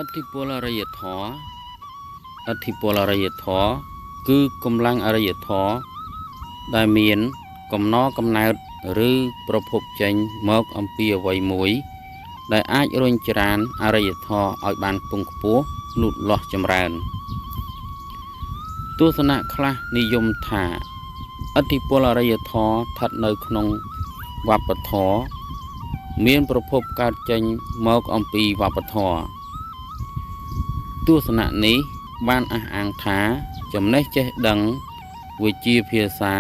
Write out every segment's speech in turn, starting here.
ឥទ្ធិពលអរិយធម៌ឥទ្ធិពលអរិយធម៌គឺកម្លាំងអរិយធម៌ដែលមានកំណរកំណើតឬប្រភពចេញមកអំពីអ្វីមួយដែលអាចរុញច្រានអរិយធម៌ឲ្យបានខ្ពង់ខ្ពស់លូតលាស់ចម្រើនទស្សនៈខ្លះនិយមថាឥទ្ធិពលអរិយធម៌ស្ថិតនៅក្នុងវប្បធម៌មានប្រភពកើតចេញមកអំពីវប្បធម៌ទស្សនៈនេះបានអះអាងថាចំណេះចេះដឹងវិជ្ជាភាសា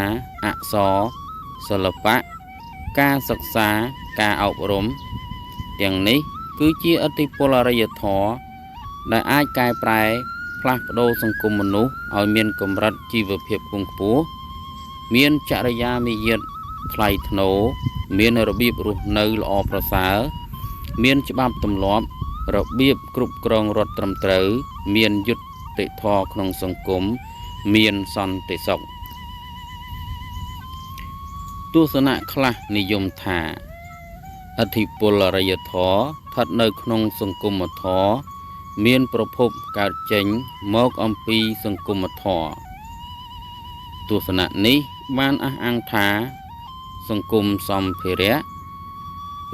អក្សរសិល្បៈការសិក្សាការអប់រំទាំងនេះគឺជាឥទ្ធិពលអរិយធម៌ដែលអាចកែប្រែផ្លាស់ប្ដូរសង្គមមនុស្សឲ្យមានកម្រិតជីវភាពខ្ពង់ខ្ពស់មានចរិយាមារយាទថ្លៃថ្នូរមានរបៀបរស់នៅល្អប្រសើរមានច្បាប់ទម្លាប់របៀបគ្រប់គ្រងរដ្ឋត្រឹមត្រូវមានយុត្តិធម៌ក្នុងសង្គមមានសន្តិសុខទស្សនៈខ្លះនិយមថាឥទ្ធិពលអរិយធម៌ស្ថិតនៅក្នុងសង្គមធម៌មានប្រភពកើតចេញមកអំពីសង្គមធម៌ទស្សនៈនេះបានអះអាងថាសង្គមសម្ភារៈ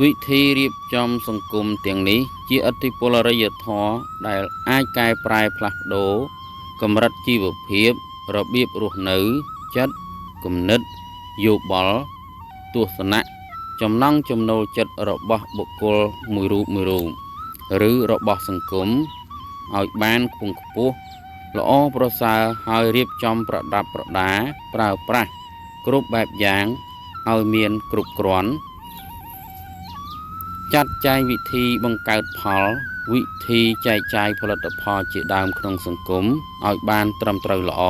វិធីរៀបចំសង្គមទាំងនេះជាឥទ្ធិពលអរិយធម៌ដែលអាចកែប្រែផ្លាស់ប្ដូរកម្រិតជីវភាពរបៀបរស់នៅចិត្តគំនិតយោបល់ទស្សនៈចំណង់ចំណូលចិត្តរបស់បុគ្គលមួយរូបឬរបស់សង្គមឲ្យបានខ្ពង់ខ្ពស់ល្អប្រសើរហើយរៀបចំប្រដាប់ប្រដាប្រើប្រាស់គ្រប់បែបយ៉ាងឲ្យមានគ្រប់គ្រាន់ចាត់ចែងវិធីបង្កើតផលវិធីចែកចាយផលិតផលជាដើមក្នុងសង្គមឲ្យបានត្រឹមត្រូវល្អ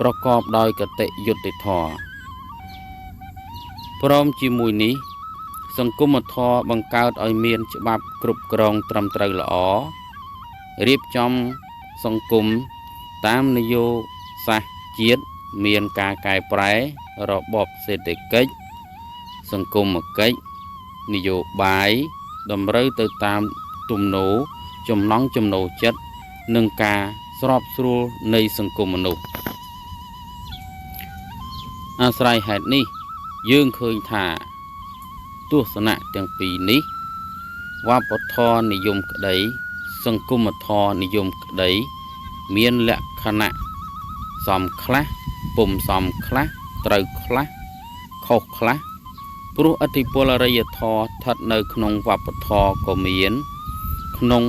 ប្រកបដោយកតេយុត្តិធម៌ព្រមជាមួយនេះសង្គមធម៌បង្កើតឲ្យមានច្បាប់គ្រប់គ្រងត្រឹមត្រូវល្អរៀបចំសង្គមតាមនយោបាយកជាតិមានការកែប្រែរបបសេដ្ឋកិច្ចសង្គមកិច្ចនយោបាយតម្រូវទៅតាមទំនោរចំណង់ចំណូលចិត្តនិងការស្របស្រួលនៃសង្គមមនុស្សអាស្រ័យហេតុនេះយើងឃើញថាទស្សនៈទាំងពីរនេះវប្បធម៌និយមក្តីសង្គមធម៌និយមក្តីមានលក្ខណៈសមខ្លះពុំសមខ្លះត្រូវខ្លះខុសខ្លះព្រោះឥទ្ធិពលអរិយធម៌ស្ថិតនៅក្នុងវប្បធម៌ក៏មានក្នុង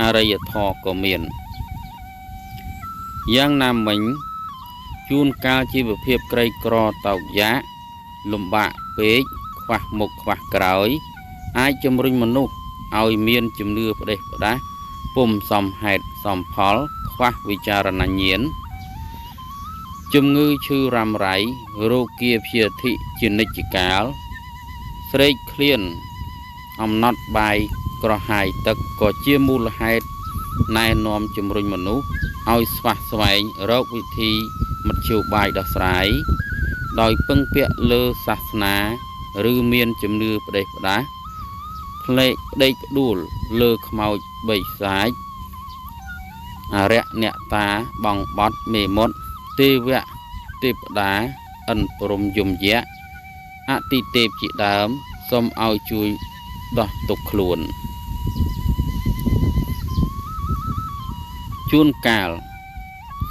អរិយធម៌ក៏មានយ៉ាងណាមិញជួនកាលជីវភាពក្រីក្រតោកយ៉ាកលំបាកពេកខ្វះមុខខ្វះក្រោយអាចជំរុញមនុស្សឲ្យមានជំនឿផ្ដេសផ្ដាសពុំសមហេតុសមផលខ្វះវិចារណញ្ញាណជំងឺឈឺរ៉ាំរ៉ៃរោគាព្យាធិជានិច្ចកាលស្រេកឃ្លានអំណត់បាយក្រហាយទឹកក៏ជាមូលហេតុណែនាំជំរុញមនុស្សឲ្យស្វះស្វែងរកវិធីមធ្យោបាយដោះស្រាយដោយពឹងពាក់លើសាសនាឬមានជំនឿផ្ដេសផ្ដាសផ្លេកផ្ដេកផ្ដួលលើខ្មោចបិសាចអរិយអ្នកតាបងបត់មេមត់ទេវៈទេពតាអិនព្រំយមយៈអតិទេពជាដើមសូមឲ្យជួយដោះទុកខ្លួនជួនកាល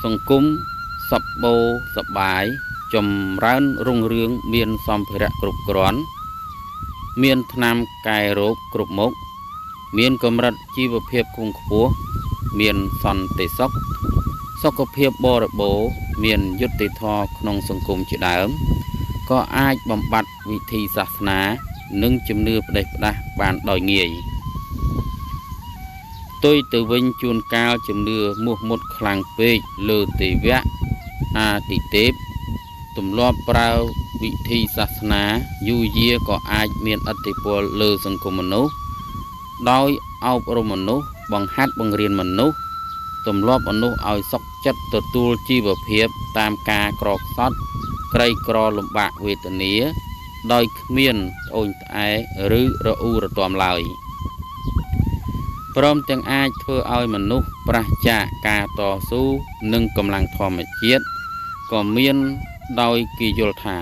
សង្គមសប្បូរសប្បាយចម្រើនរុងរឿងមានសម្ភារៈគ្រប់គ្រាន់មានថ្នាំកែរោគគ្រប់មុខមានកម្រិតជីវភាពខ្ពង់ខ្ពស់មានសន្តិសុខសុខភាពបរិបូរណ៍មានយុត្តិធម៌ក្នុងសង្គមជាដើមក៏អាចបំបត្តិវិធីសាសនានិងជំនឿផ្ដេសផ្ដាសបានដោយងាយផ្ទុយទៅវិញជួនកាលជំនឿមោះមុតខ្លាំងពេកលើទេវៈអាទិទេពទម្លាប់ប្រើវិធីសាសនាយូរយារក៏អាចមានឥទ្ធិពលលើសង្គមមនុស្សដោយអប់រំមនុស្សបង្ហាត់បង្រៀនមនុស្សទម្លាប់មនុស្សឲ្យសុខចិត្តទទួលជីវភាពតាមការក្រខ្សត់ក្រីក្រលំបាកវេទនាដោយគ្មានត្អូញត្អែឬរអ៊ូរទាំឡើយ ព្រមទាំងអាចធ្វើឲ្យមនុស្សប្រះចាកការតស៊ូនឹងកម្លាំងធម្មជាតិក៏មានដោយគេយល់ថា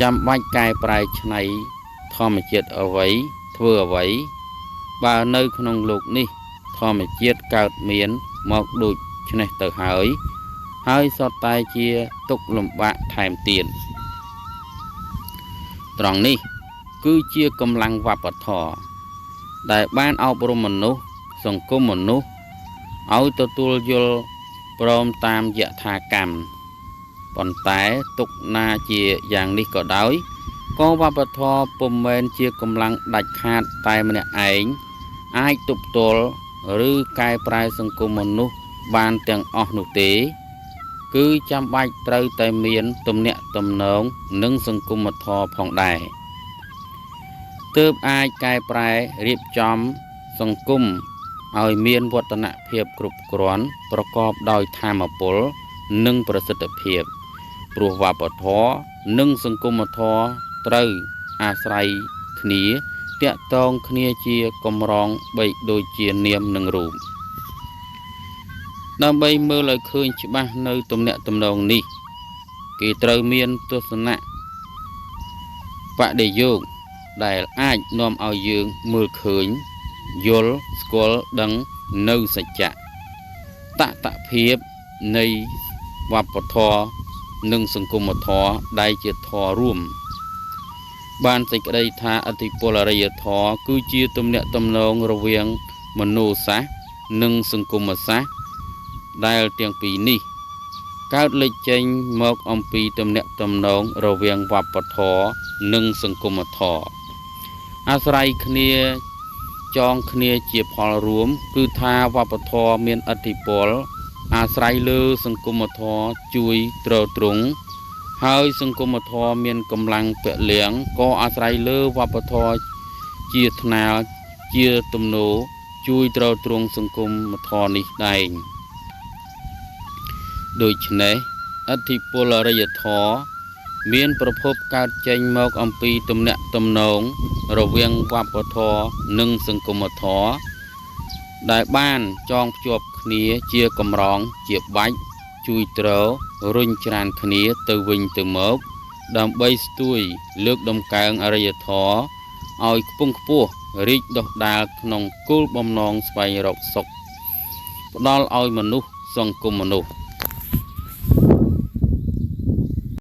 ចាំបាច់កែប្រែច្នៃធម្មជាតិអ្វីធ្វើអ្វីបើនៅក្នុងលោកនេះធម្មជាតិកើតមានមកដូចឆ្នេះទៅហើយសុទ្ធតែជាទុក្ខលំបាកថែមទៀតត្រង់នេះគឺជាកម្លាំងវប្បធម៌ដែលបានអប់រំមនុស្សសង្គមមនុស្សឲ្យទទួលយល់ព្រមតាមយថាកម្មប៉ុន្តែទុកណាជាយ៉ាងនេះក៏ដោយក៏វប្បធម៌ពុំមែនជាកម្លាំងដាច់ខាតតែម្នាក់ឯងអាចទប់ទល់ឬកែប្រែសង្គមមនុស្សបានទាំងអស់នោះទេគឺចាំបាច់ត្រូវតែមានទំនាក់ទំនងនិងសង្គមធម៌ផងដែរទើបអាចកែប្រែរៀបចំសង្គមឲ្យមានវឌ្ឍនភាពគ្រប់គ្រាន់ប្រកបដោយថាមពលនិងប្រសិទ្ធភាពព្រោះវប្បធម៌និងសង្គមធម៌ត្រូវអាស្រ័យគ្នាតាក់ទងគ្នាជាកម្រងបីដូចជានាមនិងរូបដើម្បីមើលឲ្យឃើញច្បាស់នៅទំនាក់ទំនងនេះគេត្រូវមានទស្សនៈបដិយោគដែលអាចនាំឲ្យយើងមើលឃើញយល់ស្គាល់ដឹងនៅសច្ចៈតតភាពនៃវប្បធម៌និងសង្គមធម៌ដែលជាធម៌រួមបានសេចក្តីថាអធិពលអរិយធម៌គឺជាទំនាក់ទំនងរវាងមនោសាស្ត្រនិងសង្គមសាស្ត្រដែលទាំងពីរនេះកើតលេចចេញមកអំពីទំនាក់ទំនងរវាងវប្បធម៌និងសង្គមធម៌អាស្រ័យគ្នាចងគ្នាជាផលរួមគឺថាវប្បធម៌មានឥទ្ធិពលអាស្រ័យលើសង្គមធម៌ជួយទ្រទ្រង់ហើយសង្គមធម៌មានកម្លាំងពលំក៏អាស្រ័យលើវប្បធម៌ជាថ្នាលជាទំនោរជួយទ្រទ្រង់សង្គមធម៌នេះដែរដូច្នេះឥទ្ធិពលអរិយធម៌មានប្រភពកើតចេញមកអំពីទំនាក់ទំនងរវាងវប្បធម៌និងសង្គមធម៌ដែលបានចងភ្ជាប់គ្នាជាកម្រងជាបាច់ជួយទ្ររុញច្រានគ្នាទៅវិញទៅមកដើម្បីស្ទួយលើកដំកើងអរិយធម៌ឲ្យខ្ពង់ខ្ពស់រីកដុះដាលក្នុងគោលបំណងស្វែងរកសុខផ្ដល់ឲ្យមនុស្សសង្គមមនុស្ស